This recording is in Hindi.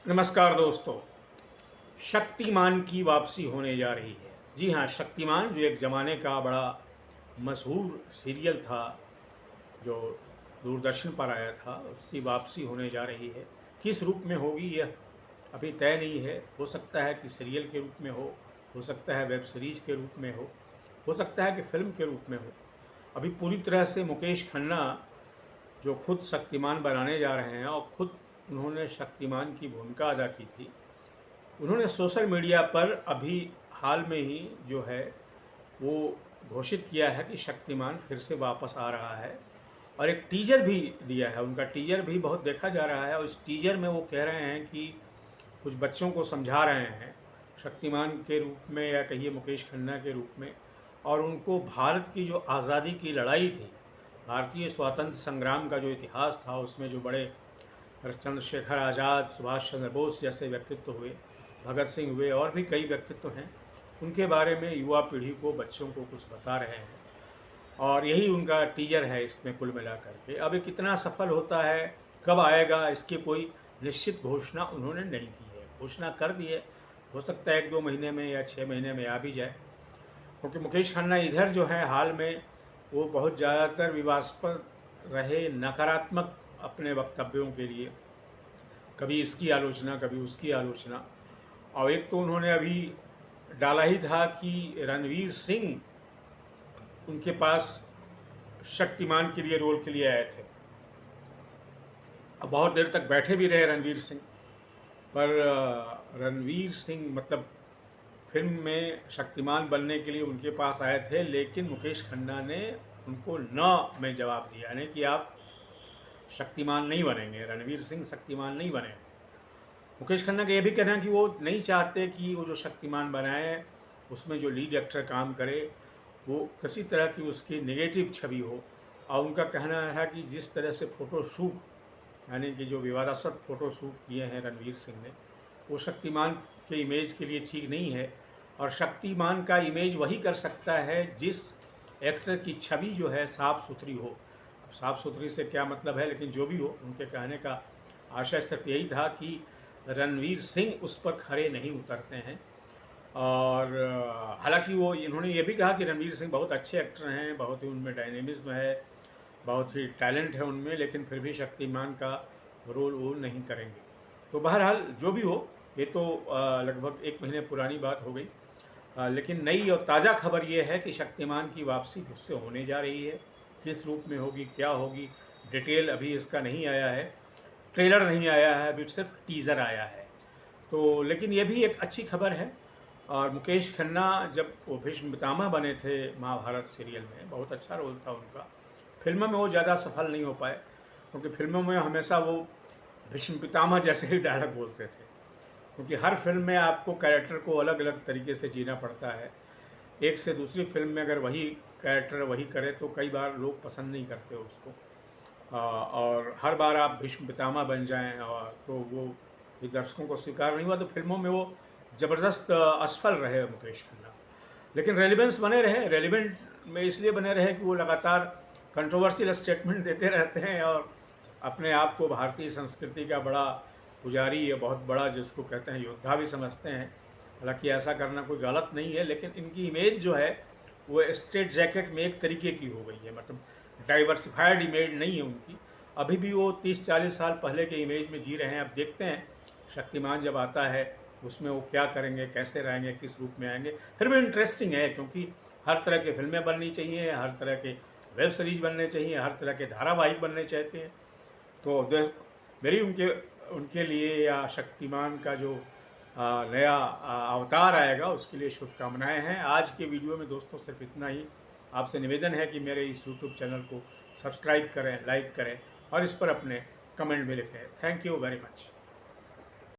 नमस्कार दोस्तों। शक्तिमान की वापसी होने जा रही है। जी हाँ, शक्तिमान जो एक ज़माने का बड़ा मशहूर सीरियल था, जो दूरदर्शन पर आया था, उसकी वापसी होने जा रही है। किस रूप में होगी यह अभी तय नहीं है। हो सकता है कि सीरियल के रूप में हो सकता है वेब सीरीज़ के रूप में हो सकता है कि फ़िल्म के रूप में हो। अभी पूरी तरह से मुकेश खन्ना जो खुद शक्तिमान बनाने जा रहे हैं और खुद उन्होंने शक्तिमान की भूमिका अदा की थी, उन्होंने सोशल मीडिया पर अभी हाल में ही जो है वो घोषित किया है कि शक्तिमान फिर से वापस आ रहा है और एक टीजर भी दिया है। उनका टीजर भी बहुत देखा जा रहा है और इस टीजर में वो कह रहे हैं कि कुछ बच्चों को समझा रहे हैं शक्तिमान के रूप में या कहिए मुकेश खन्ना के रूप में, और उनको भारत की जो आज़ादी की लड़ाई थी, भारतीय स्वातंत्र संग्राम का जो इतिहास था, उसमें जो बड़े चंद्रशेखर आज़ाद, सुभाष चंद्र बोस जैसे व्यक्तित्व हुए, भगत सिंह हुए, और भी कई व्यक्तित्व हैं, उनके बारे में युवा पीढ़ी को, बच्चों को कुछ बता रहे हैं। और यही उनका टीजर है इसमें कुल मिलाकर के। अब ये कितना सफल होता है, कब आएगा, इसकी कोई निश्चित घोषणा उन्होंने नहीं की है। घोषणा कर दी है, हो सकता है 1-2 महीने में या 6 महीने में आ भी जाए, क्योंकि मुकेश खन्ना इधर जो है हाल में वो बहुत ज़्यादातर विवादास्पद रहे, नकारात्मक अपने वक्तव्यों के लिए, कभी इसकी आलोचना कभी उसकी आलोचना। और एक तो उन्होंने अभी डाला ही था कि रणवीर सिंह उनके पास शक्तिमान के लिए रोल के लिए आए थे। अब बहुत देर तक बैठे भी रहे रणवीर सिंह, पर रणवीर सिंह मतलब फिल्म में शक्तिमान बनने के लिए उनके पास आए थे, लेकिन मुकेश खन्ना ने उनको न में जवाब दिया, यानी कि आप शक्तिमान नहीं बनेंगे, रणवीर सिंह शक्तिमान नहीं बने। मुकेश खन्ना का ये भी कहना है कि वो नहीं चाहते कि वो जो शक्तिमान बनाए उसमें जो लीड एक्टर काम करे वो किसी तरह की उसकी नेगेटिव छवि हो। और उनका कहना है कि जिस तरह से फ़ोटोशूट, यानी कि जो विवादास्पद फ़ोटोशूट किए हैं रणवीर सिंह ने, वो शक्तिमान के इमेज के लिए ठीक नहीं है। और शक्तिमान का इमेज वही कर सकता है जिस एक्टर की छवि जो है साफ़ सुथरी हो। अब साफ़ सुथरी से क्या मतलब है, लेकिन जो भी हो, उनके कहने का आशय सिर्फ यही था कि रणवीर सिंह उस पर खरे नहीं उतरते हैं। और हालांकि वो इन्होंने ये भी कहा कि रणवीर सिंह बहुत अच्छे एक्टर हैं, बहुत ही उनमें डायनेमिज्म है, बहुत ही टैलेंट है उनमें, लेकिन फिर भी शक्तिमान का रोल वो नहीं करेंगे। तो बहरहाल जो भी हो, ये तो लगभग 1 महीने पुरानी बात हो गई, लेकिन नई और ताज़ा खबर ये है कि शक्तिमान की वापसी फिर से होने जा रही है। किस रूप में होगी, क्या होगी, डिटेल अभी इसका नहीं आया है, ट्रेलर नहीं आया है, अभी सिर्फ टीज़र आया है। तो लेकिन ये भी एक अच्छी खबर है। और मुकेश खन्ना जब वो भीष्म पितामह बने थे महाभारत सीरियल में, बहुत अच्छा रोल था उनका। फिल्मों में वो ज़्यादा सफल नहीं हो पाए, क्योंकि फिल्मों में हमेशा वो भीष्म पितामह जैसे ही डायलॉग बोलते थे, क्योंकि हर फिल्म में आपको कैरेक्टर को अलग अलग तरीके से जीना पड़ता है। एक से दूसरी फिल्म में अगर वही कैरेक्टर वही करे तो कई बार लोग पसंद नहीं करते उसको। और हर बार आप भीष्म पितामह बन जाएं और तो वो भी दर्शकों को स्वीकार नहीं हुआ, तो फिल्मों में वो ज़बरदस्त असफल रहे मुकेश खन्ना। लेकिन रेलिवेंस बने रहे, रेलिवेंट में इसलिए बने रहे कि वो लगातार कंट्रोवर्शियल स्टेटमेंट देते रहते हैं और अपने आप को भारतीय संस्कृति का बड़ा पुजारी या बहुत बड़ा जिसको कहते हैं योद्धा भी समझते हैं। हालांकि ऐसा करना कोई गलत नहीं है, लेकिन इनकी इमेज जो है वो स्ट्रेट जैकेट में एक तरीके की हो गई है, मतलब डाइवर्सिफाइड इमेज नहीं है उनकी। अभी भी वो 30-40 साल पहले के इमेज में जी रहे हैं। अब देखते हैं शक्तिमान जब आता है उसमें वो क्या करेंगे, कैसे रहेंगे, किस रूप में आएंगे। फिर भी इंटरेस्टिंग है, क्योंकि हर तरह के फिल्में बननी चाहिए, हर तरह के वेब सीरीज बनने चाहिए, हर तरह के धारावाहिक बनने चाहते हैं। तो मेरी उनके उनके लिए या शक्तिमान का जो नया अवतार आएगा उसके लिए शुभकामनाएं हैं। आज के वीडियो में दोस्तों सिर्फ इतना ही। आपसे निवेदन है कि मेरे इस यूट्यूब चैनल को सब्सक्राइब करें, लाइक करें और इस पर अपने कमेंट भी लिखें। Thank you very much.